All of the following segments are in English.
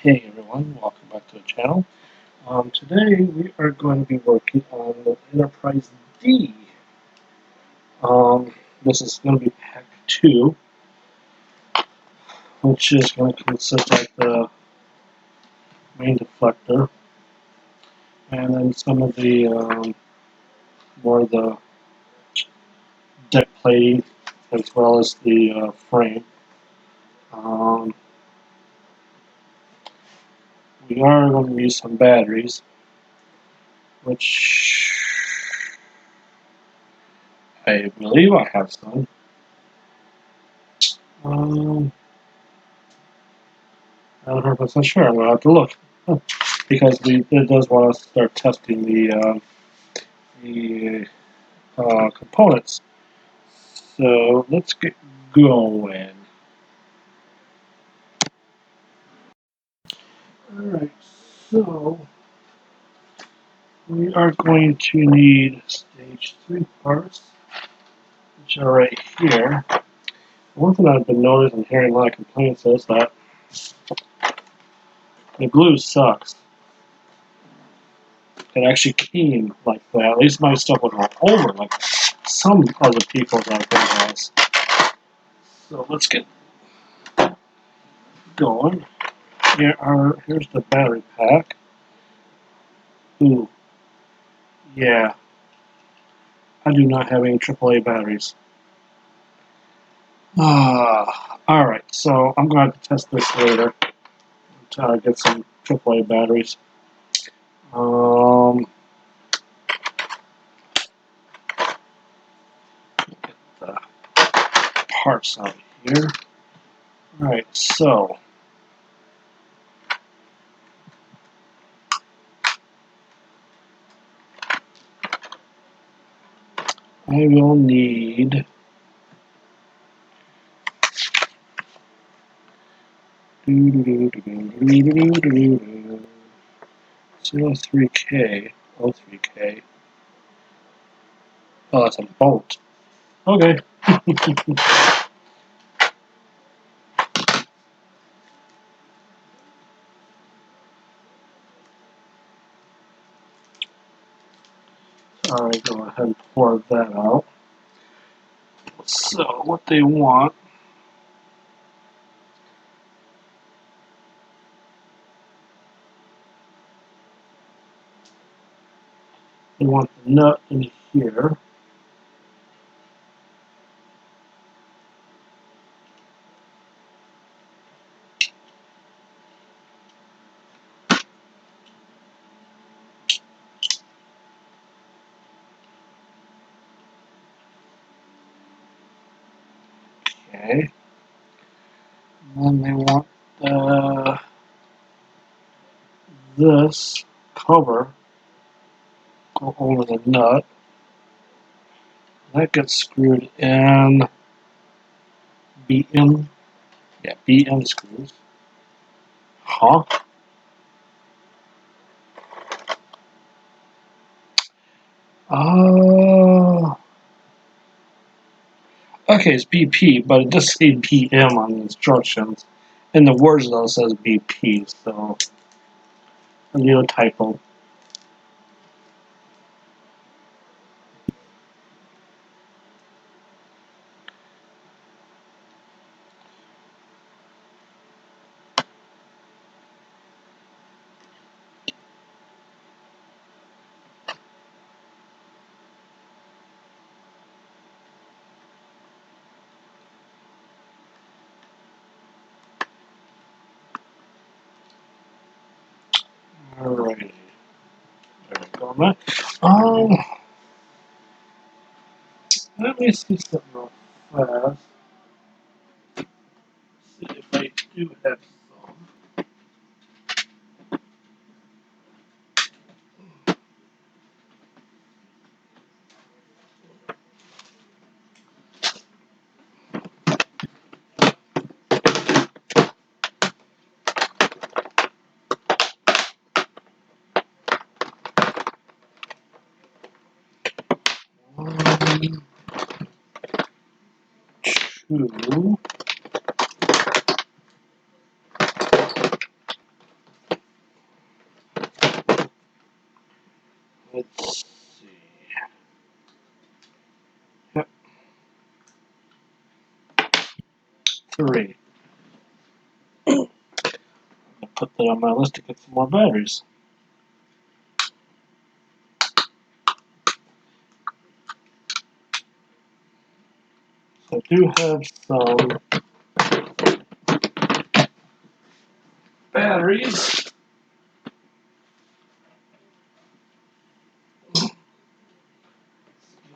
Hey everyone, welcome back to the channel. Today we are going to be working on the Enterprise D. This is going to be pack 2, which is going to consist of the main deflector and then some of the more of the deck plating as well as the frame. We are going to use some batteries, which I believe I have some. I'm not 100% sure. I'm going to have to look because it does want us to start testing the components. So let's get going. Alright, so we are going to need stage 3 parts, which are right here. One thing I've been noticing and hearing a lot of complaints is that the glue sucks. It actually came like that. At least my stuff would go over like some other people's out there has. So let's get going. Here's the battery pack. Ooh, yeah. I do not have any AAA batteries. Alright, so I'm going to test this later. Try to get some AAA batteries. Get the parts out here. Alright, so I will need 03K. Oh, 3K. Oh, that's a bolt. Okay. Alright, go ahead and pour that out. So, what they want the nut in here. Okay. And then they want this cover go over the nut. That gets screwed in BM. Yeah, BM screws. Huh? Okay, it's BP, but it does say BM on the instructions. And the words though says BP, so a little typo. Alrighty. There we go. Let me see something real fast. See if I do have some. One, two. Let's see. Yep, 3. I'll put that on my list to get some more batteries. So I do have some batteries. Give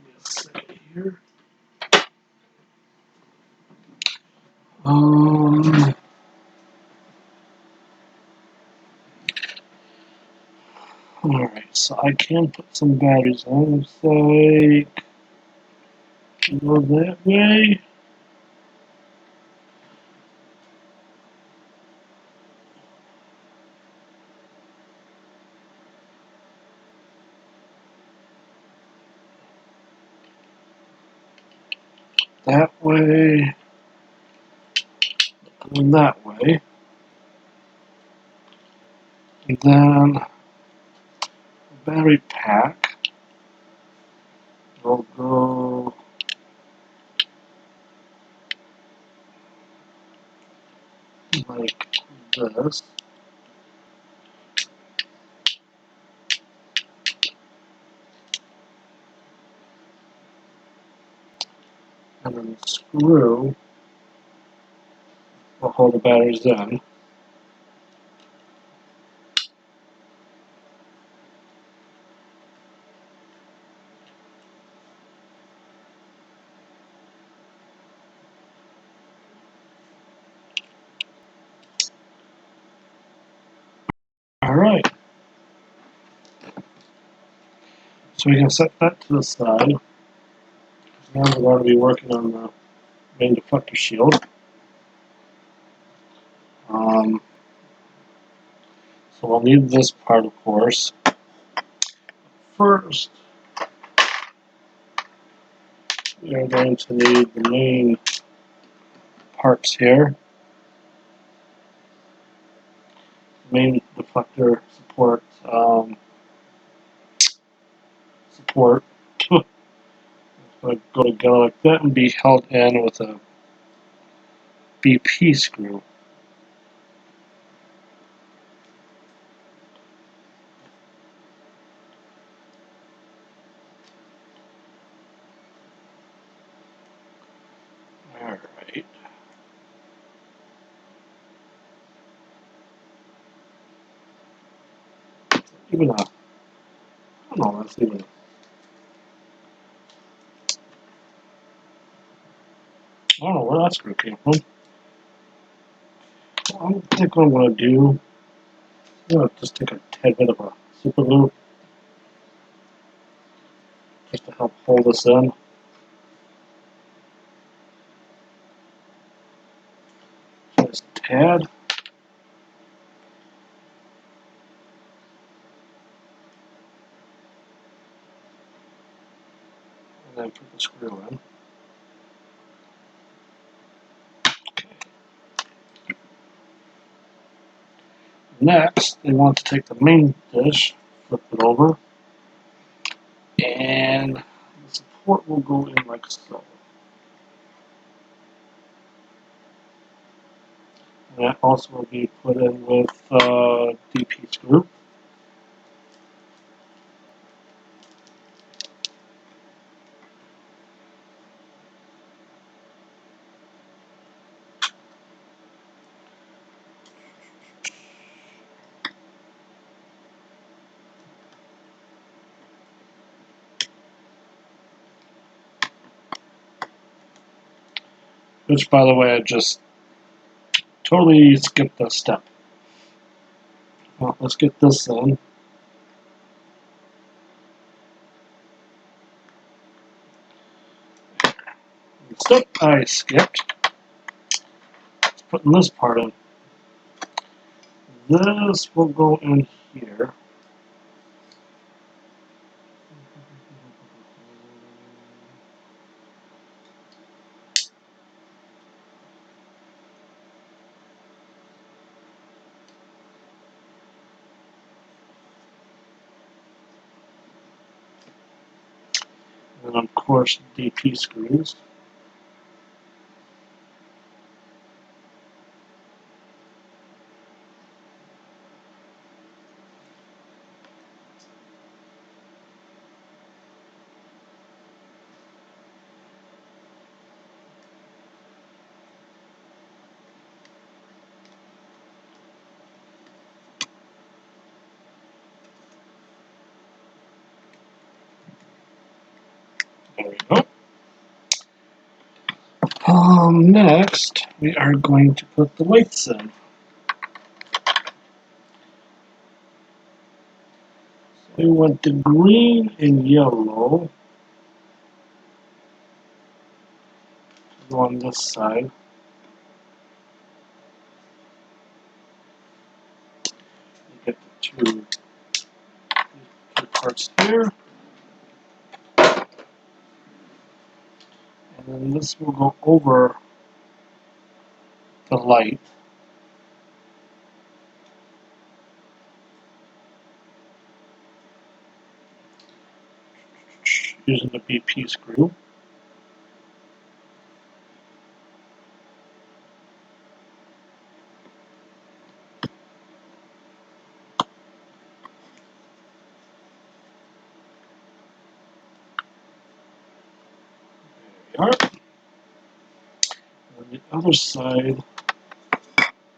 me a second here. Alright, so I can put some batteries on. Looks like go that way. That way. And that way. And then the battery pack will go like this. And then the screw will hold the batteries in. Alright, so we can set that to the side. Now we're going to be working on the main deflector shield. So we'll need this part, of course. First, we are going to need the main parts here. Main deflector support. Support. It's going to go together like that and be held in with a BP screw. Alright. Even a, I don't know, that's even a, I don't know where that screw came from. I think what I'm going to do, I'm going to just take a tad bit of a super glue just to help hold this in. Just a tad. And then put the screw in. Next, they want to take the main dish, flip it over, and the support will go in like so. And that also will be put in with DP screw. Which, by the way, I just totally skipped a step. Well, let's get this in. The step I skipped is putting this part in. This will go in here. course, DP screws. There we go. Next, we are going to put the weights in. So we want the green and yellow to go on this side. You get the two parts here. And then this will go over the light. Using the BP screw. There we are. And the other side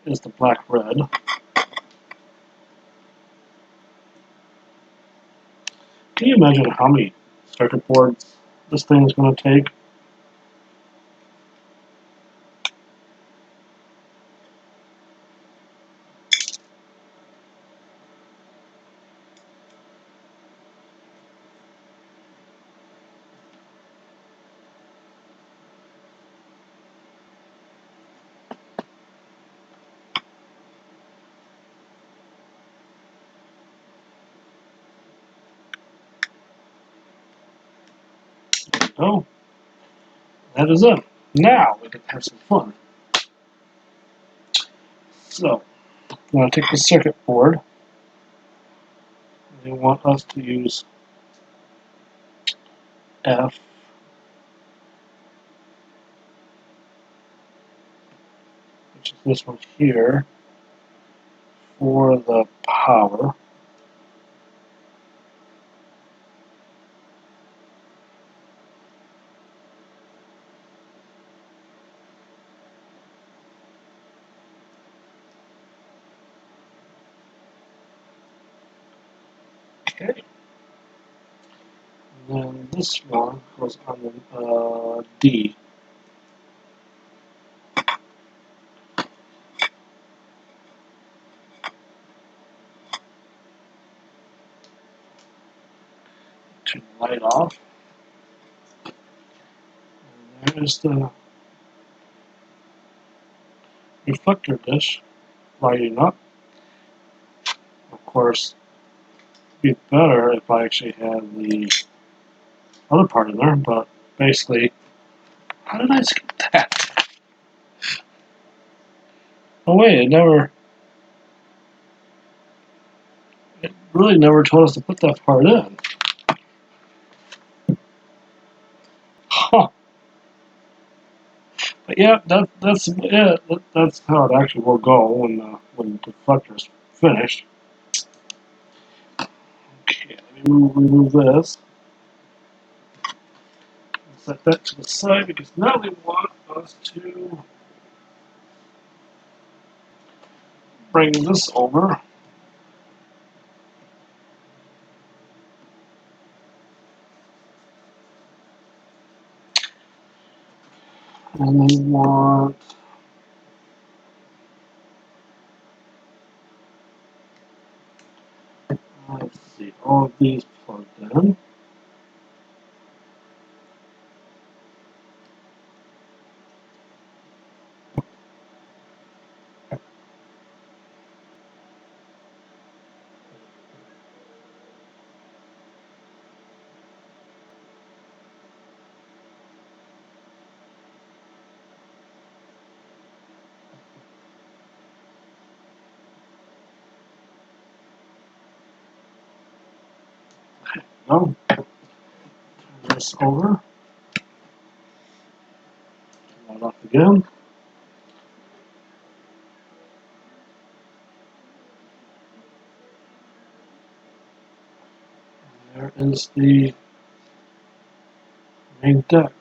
is the black-red. Can you imagine how many circuit boards this thing is going to take? Oh, that is it. Now we can have some fun. So, I'm going to take the circuit board. They want us to use F, which is this one here, for the power. Okay. And then this one goes on the D. Turn the light off. And there's the reflector dish lighting up. Of course, it'd be better if I actually had the other part in there, but basically, how did I skip that? Oh wait, it really never told us to put that part in. Huh. But yeah, that's it. That's how it actually will go when the deflector's finished. Okay, let me remove this. Set that to the side because now they want us to bring this over. And they want, let's see, all of these plugged in. Now, turn this over. again. There is the main deck.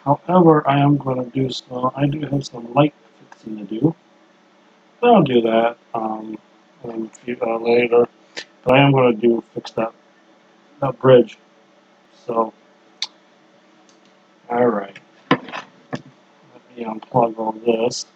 However, I am going to do some, I do have some light fixing to do. But I'll do that later. But I am going to fix that bridge. So, alright. Let me unplug all this.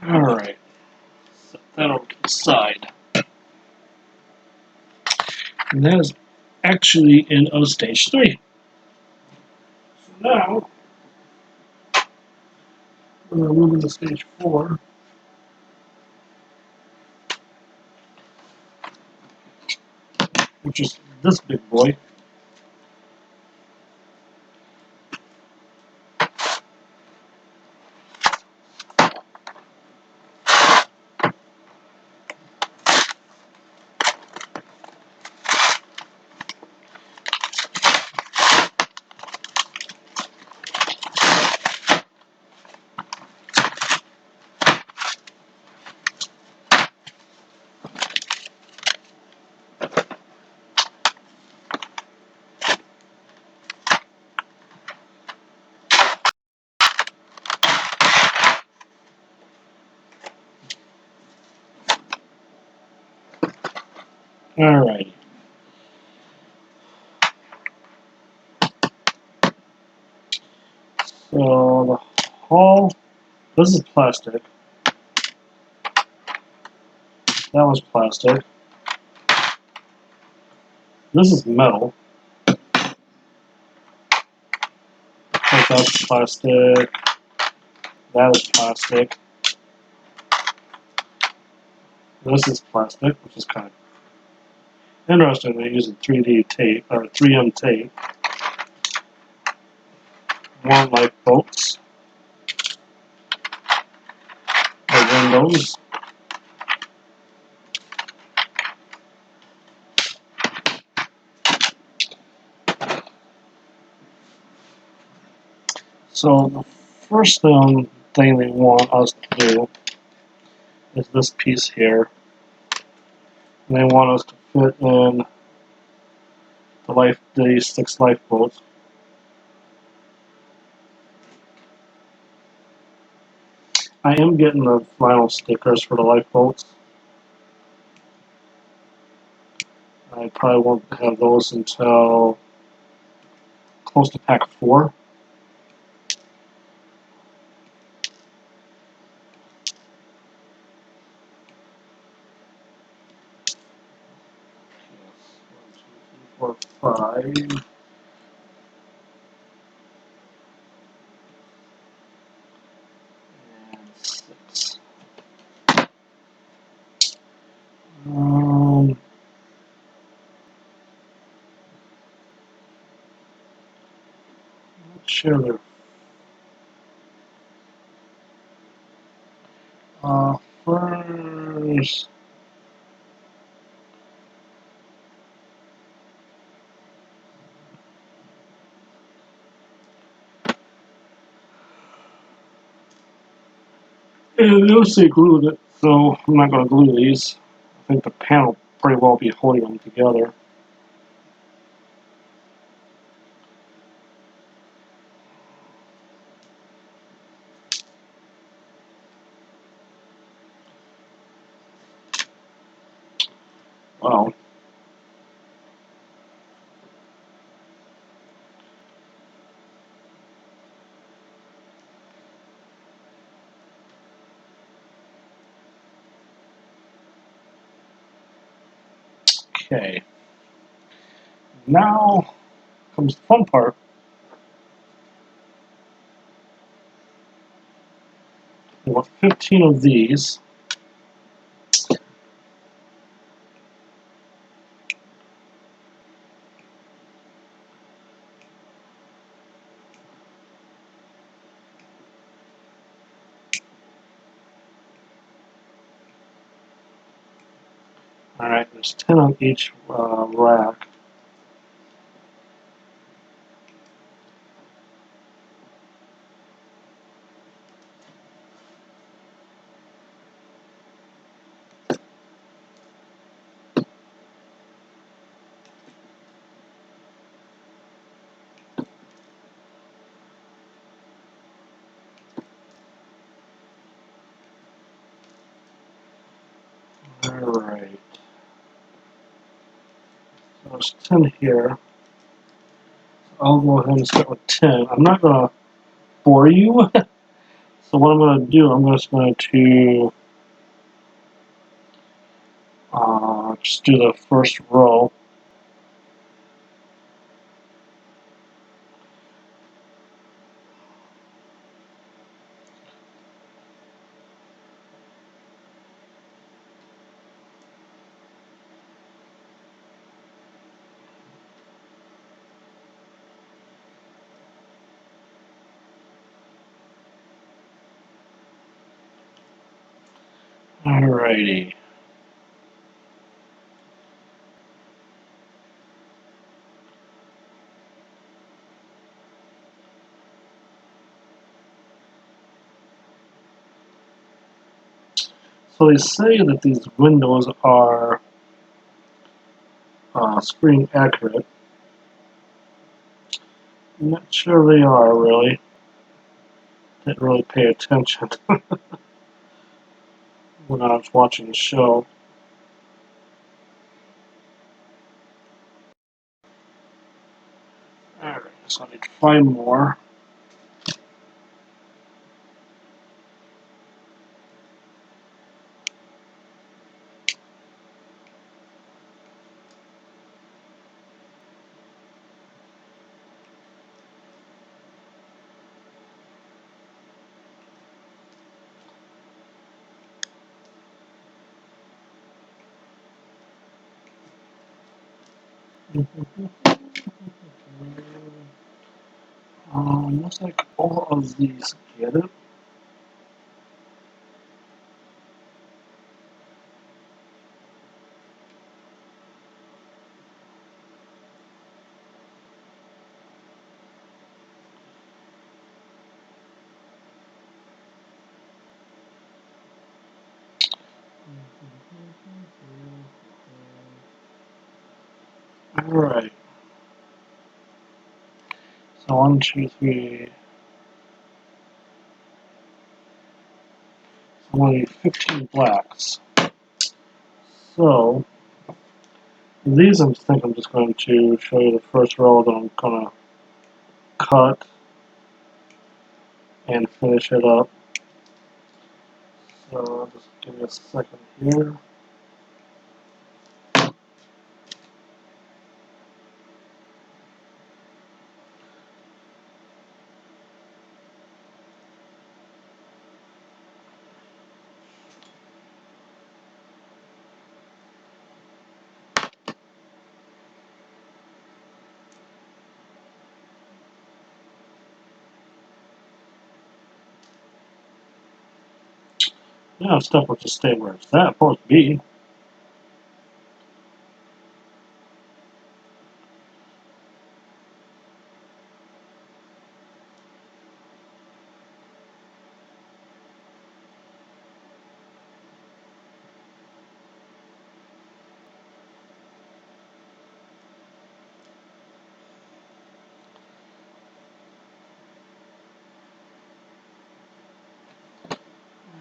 Alright. Set that over to the side. And that is actually in stage 3. So now, we're going to move into stage 4. Which is this big boy. Alright. So the hull, this is plastic. That was plastic. This is metal. That's plastic. That is plastic. This is plastic, which is kind of interesting. They're using 3D tape or 3M tape. More lifeboats. The windows. So the first thing they want us to do is this piece here. And they want us to fit in the 6 lifeboats. I am getting the final stickers for the lifeboats. I probably won't have those until close to pack 4. Yes. 1, 2, 3, 4, 5. And 6. Not sure they're first. And they'll say glued it, so I'm not going to glue these. I think the panel pretty well be holding them together. Wow. Okay. Now comes the fun part. We want 15 of these. Alright, there's 10 on each rack. Alright. So there's 10 here. I'll go ahead and start with 10. I'm not going to bore you. So what I'm going to do, I'm just going to just do the first row. Alrighty. So they say that these windows are screen accurate. I'm not sure they are really. Didn't really pay attention when I was watching the show. Alright, so I need 5 more. Looks like all of these get it. Alright. So 1, 2, 3. So I'm going to need 15 blacks. So these I'm just going to show you the first row that I'm going to cut and finish it up. So just give me a second here. Yeah, stuff will just stay where it's supposed to be.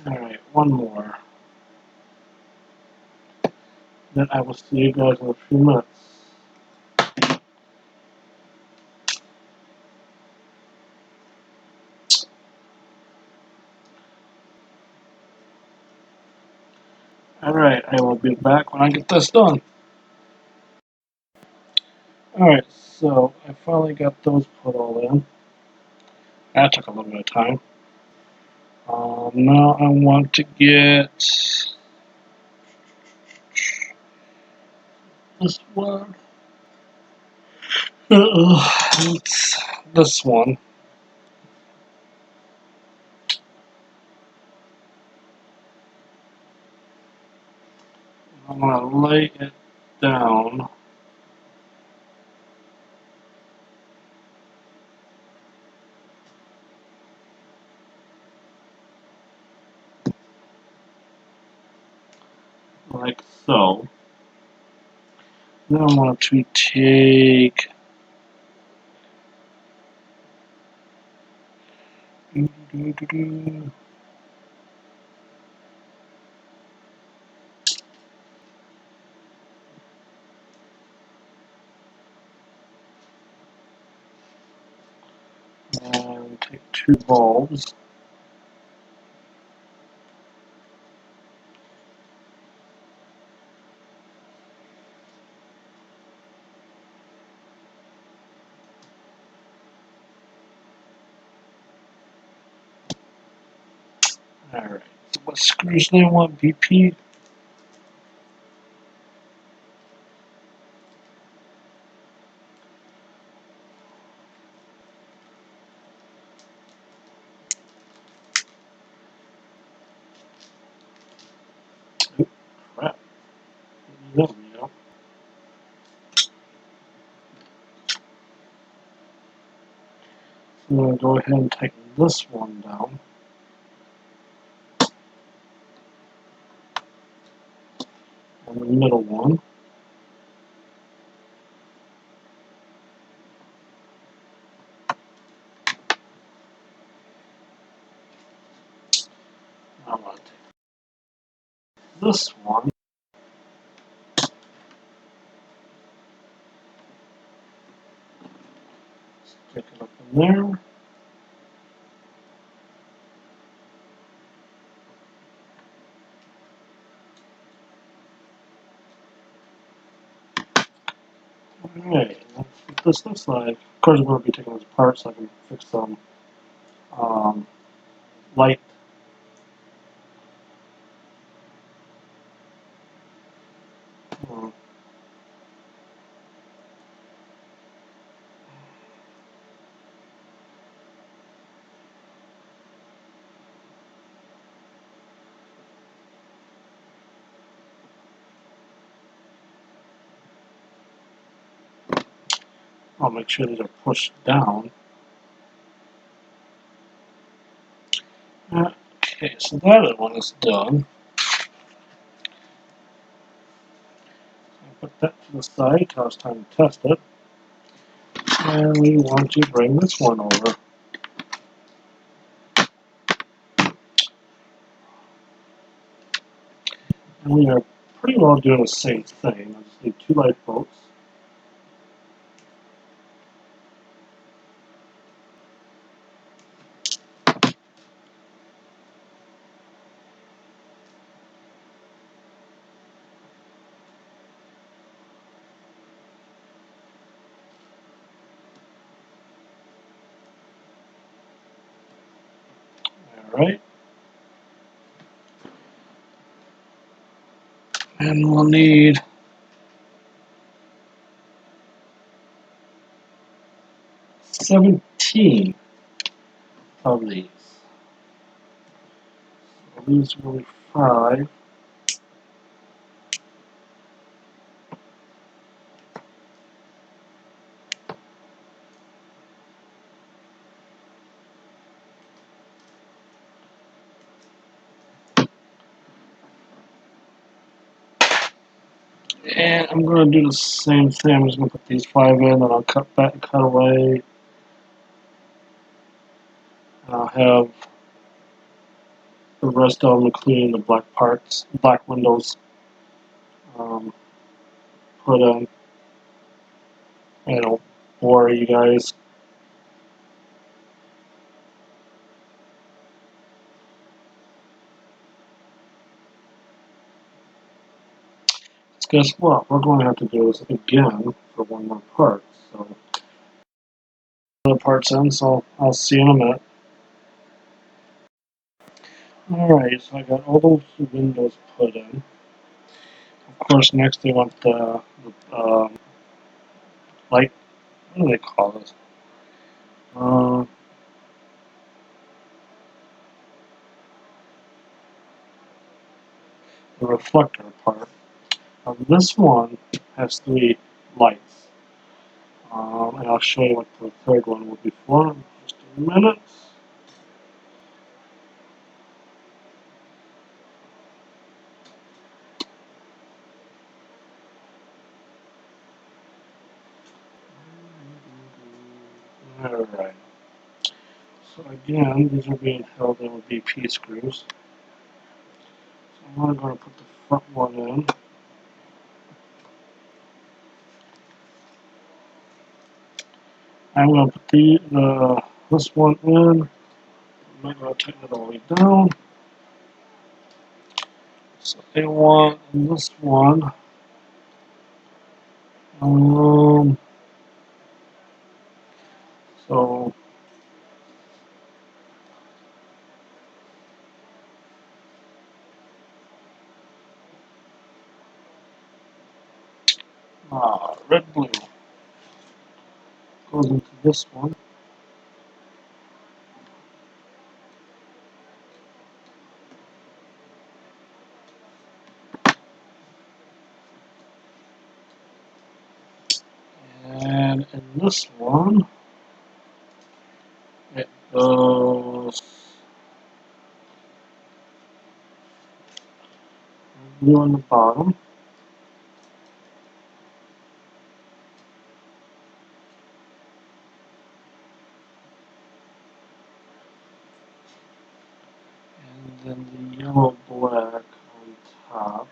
Alright, one more. Then I will see you guys in a few minutes. Alright, I will be back when I get this done. Alright, so I finally got those put all in. That took a little bit of time. Now I want to get this one. It's this one. I'm going to lay it down like so. Now I want to take and take two bulbs. Alright, so what screws do I want, BP? Oh, crap. There we go. I'm going to go ahead and take this one down. And the middle one. I'm going to take this one. Stick it up in there. Alright, that's what this looks like. Of course, I'm going to be taking this apart so I can fix some light. Uh, I'll make sure these are pushed down. Okay, so the other one is done. I'll put that to the side till it's time to test it. And we want to bring this one over. And we are pretty well doing the same thing. I just need two lifeboats. Alright. And we'll need 17 of these. So these will be 5. And I'm going to do the same thing. I'm just going to put these 5 in, and I'll cut back and cut away. And I'll have the rest of them, including the black parts, black windows, put in. And it'll bore you guys. Guess what? We're going to have to do this again for one more part. So, the part's in, so I'll see you in a minute. Alright, so I got all those windows put in. Of course, next they want the light, what do they call this? The reflector part. This one has 3 lights. And I'll show you what the third one will be for in just a minute. Alright. So again, these are being held in with BP screws. So I'm going to put the front one in. I'm going to put this one in. I'm not going to tighten it all the way down. So A1 and this one. So red blue goes into this one. And in this one, it goes blue on the bottom. And then the yellow black on top.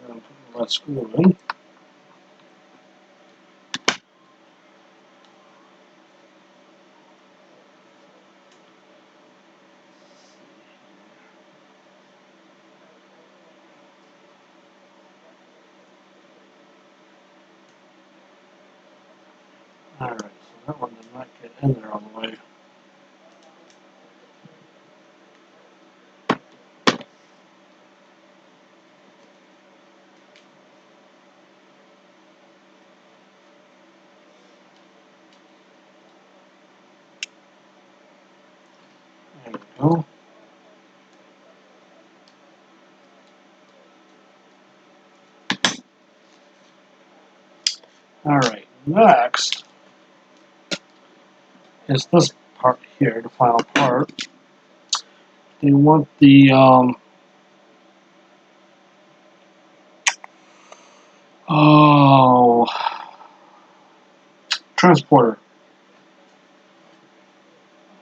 We're going to put the last screw in. Alright, so that one did not get in there all the way. There we go. Alright, next is this part here, the final part. They want the transporter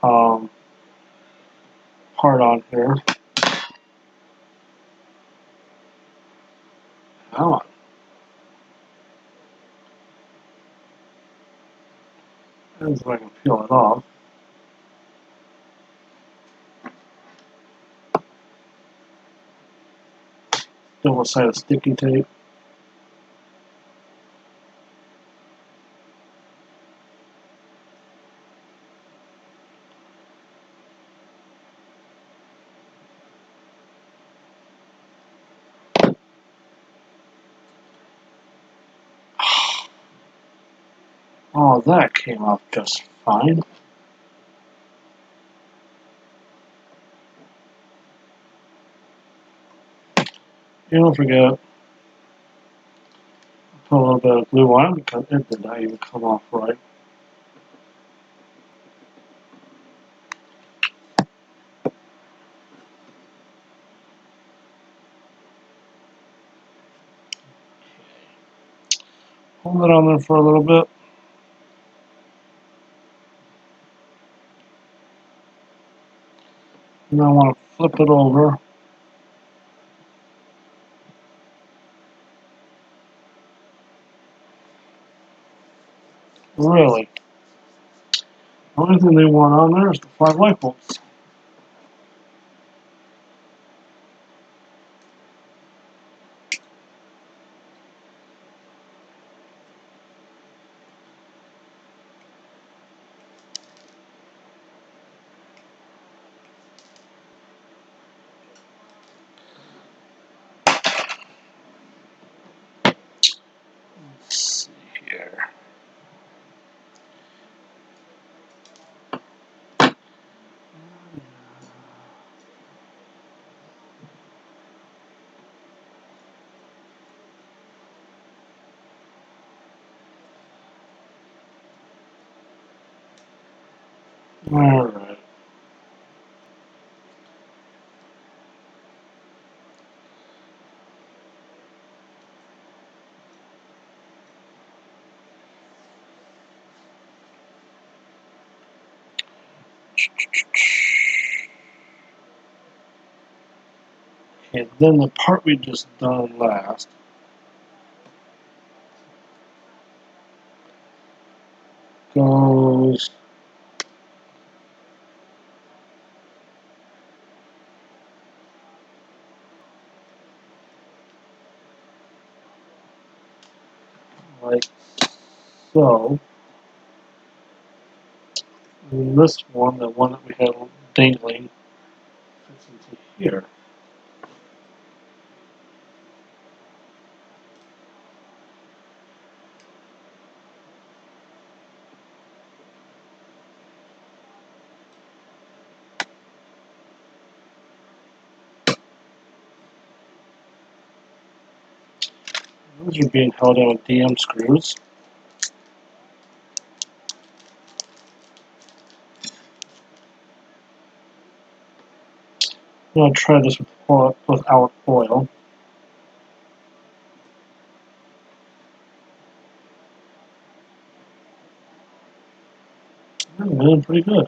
um, part on here. Come on. Let's see if I can peel it off. Double sided sticky tape. Oh, that came out just fine. You don't forget, put a little bit of glue on it because it did not even come off right. Hold it on there for a little bit. And I want to flip it over. Really. The only thing they want on there is the 5 light bulbs. Alright. Okay, then the part we just done last goes like so. And this one, the one that we had dangling, fits into here. Those are being held on with DM screws. I'm going to try this without oil. Really pretty good.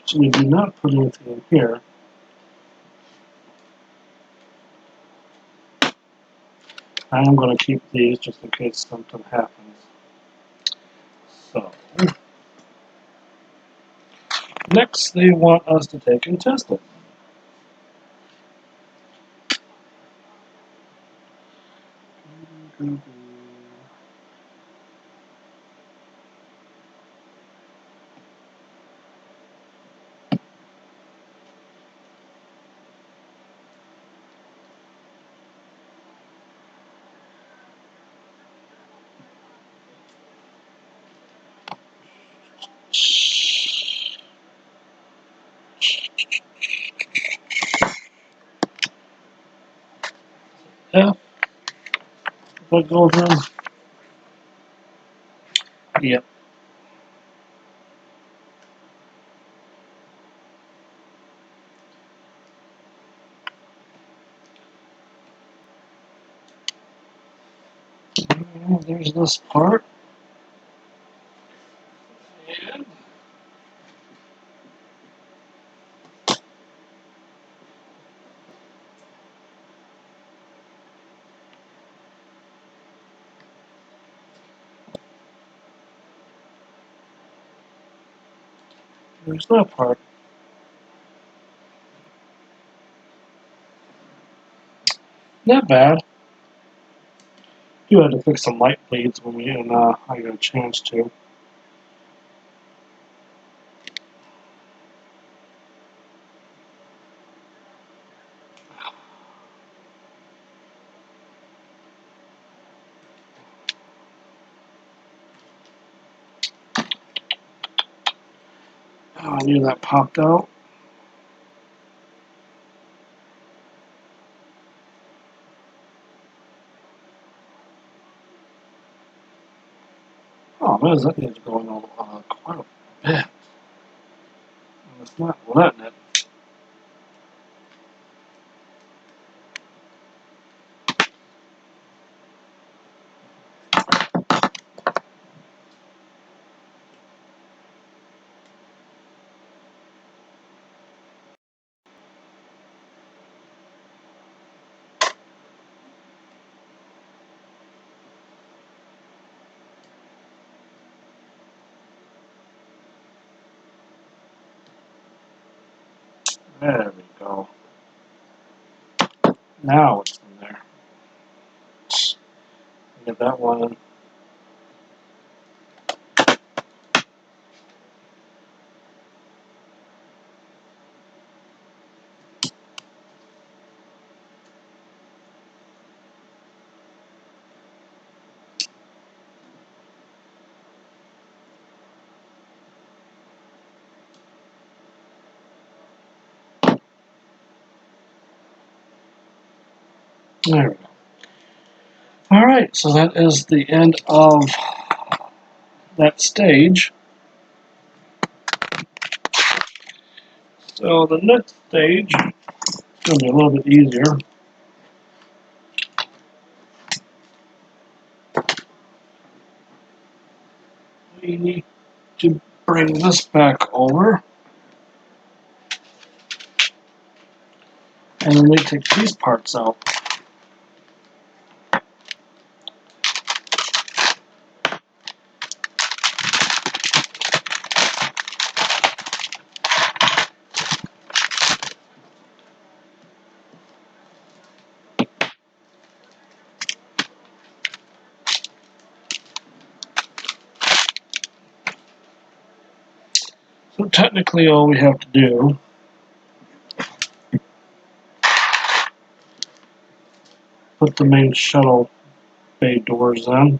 So we do not put anything in here. I am going to keep these just in case something happens. So, next they want us to take and test it. Yeah, what goes in? Yep. There's this part. And there's that part. Not bad. Do have to fix some light bleeds when I get a chance to. Oh, I knew that popped out. Oh man, that thing's going on quite a bit. And it's not letting it. There we go. Now it's in there. Get that one in. There we go. Alright, so that is the end of that stage. So the next stage is going to be a little bit easier. We need to bring this back over. And then we take these parts out. So technically all we have to do put the main shuttle bay doors in.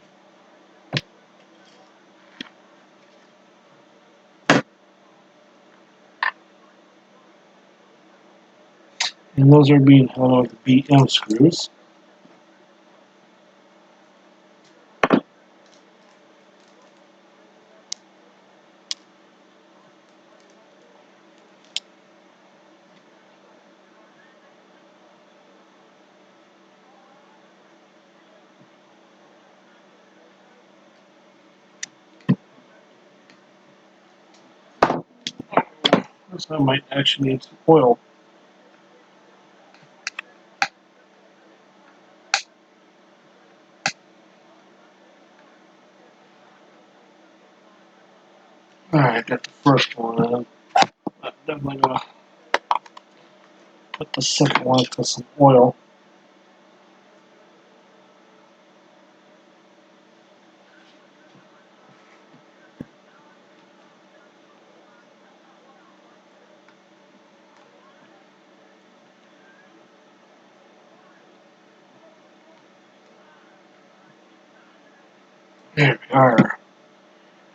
And those are being held on with BM screws. This one might actually need some oil. Alright, got the first one in. I'm definitely going to put the second one with some oil. There we are.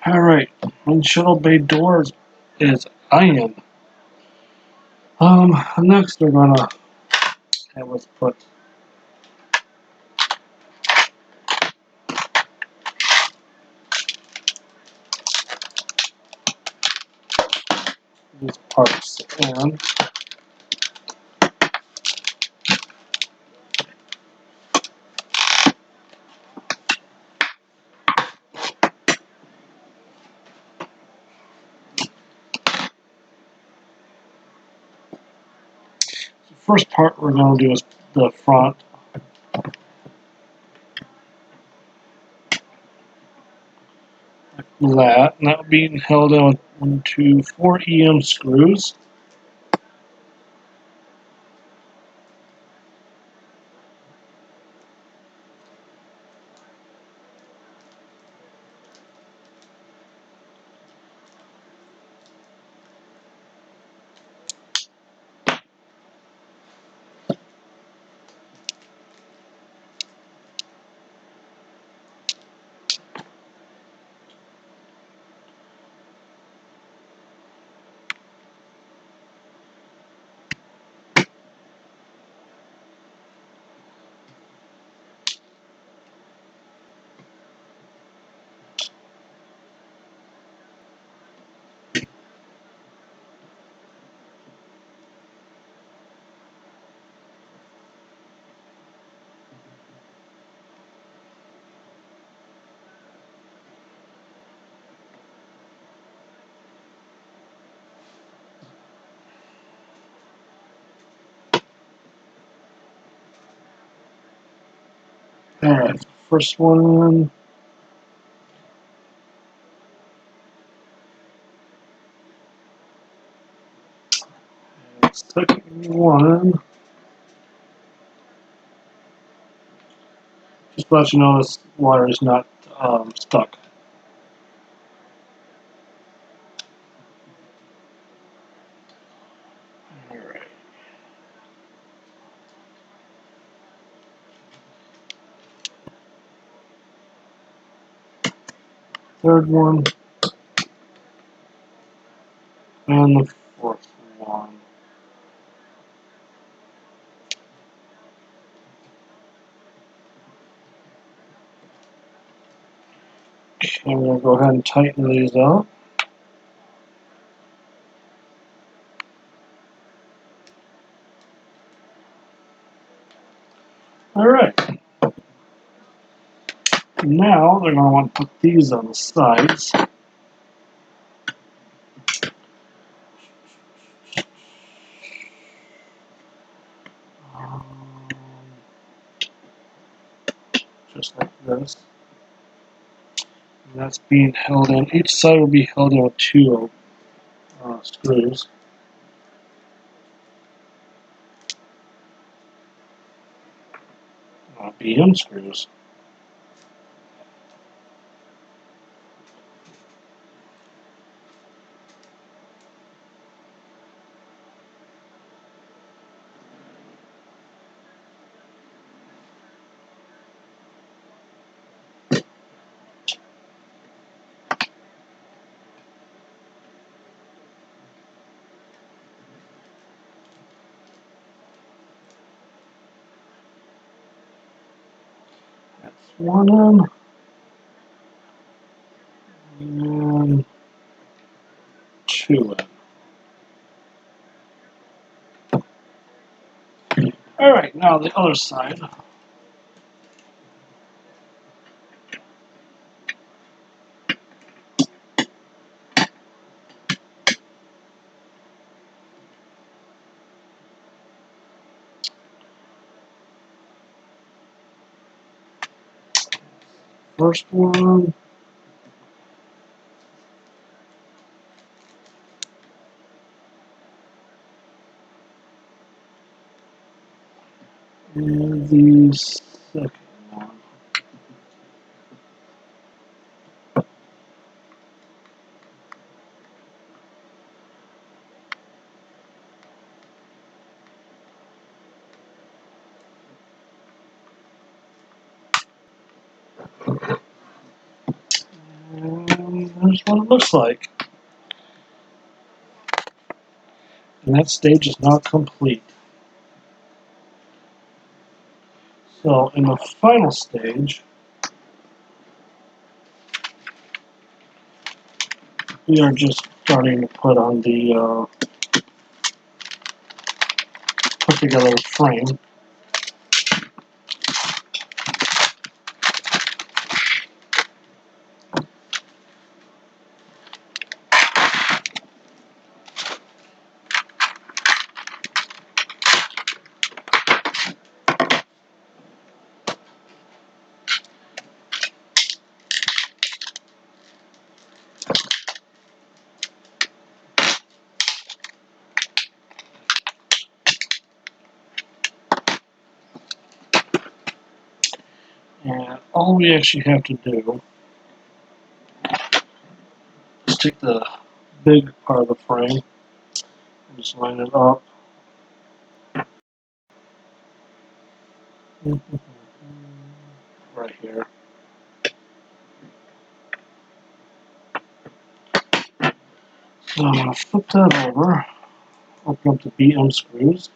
Alright, when shuttle bay doors is iron. Next we're gonna have us put these parts in. The first part we're gonna do is the front. Like that, and that being held in with 1, 2, 4 EM screws. Alright, first one. Second one. Just to let you know this wire is not stuck. Alright. Third one. And the fourth one. I'm going to go ahead and tighten these up. Alright. Now they're going to want to put these on the sides. Just like this. And that's being held in. Each side will be held in with two screws. BM screws. That's one in. And two in. Alright, now the other side. First one. And the second one. And there's what it looks like. And that stage is now complete. So in the final stage, we are just starting to put on the put together the frame. And all we actually have to do is take the big part of the frame and just line it up. Right here. So I'm going to flip that over, open up the BM screws,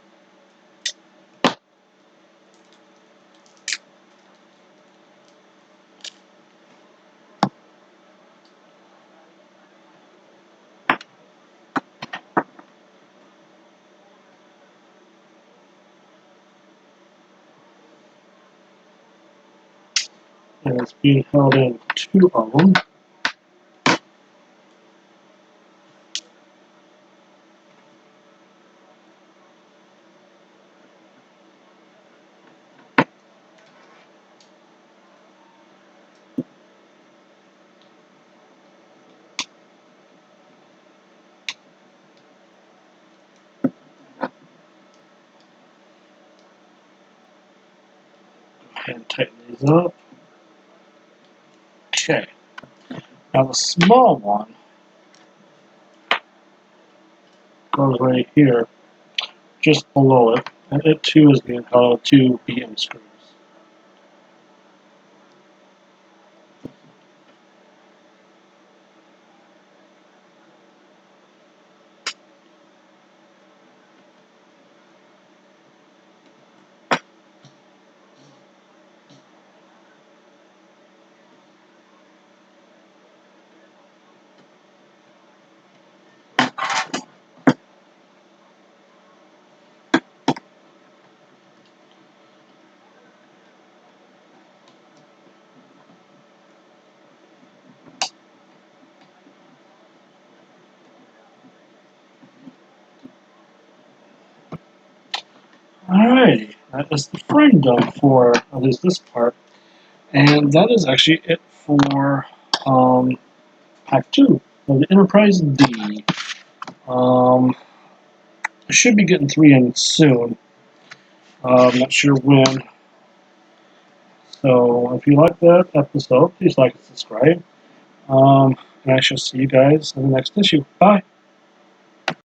and it's being held in two of them. And tighten these up. Okay. Now the small one goes right here, just below it, and it too is being held with two BM screws. Alrighty, that is the frame done for at least this part, and that is actually it for Pack 2 of the Enterprise D. I should be getting 3 in soon. I'm not sure when. So if you like that episode, please like and subscribe. And I shall see you guys in the next issue. Bye.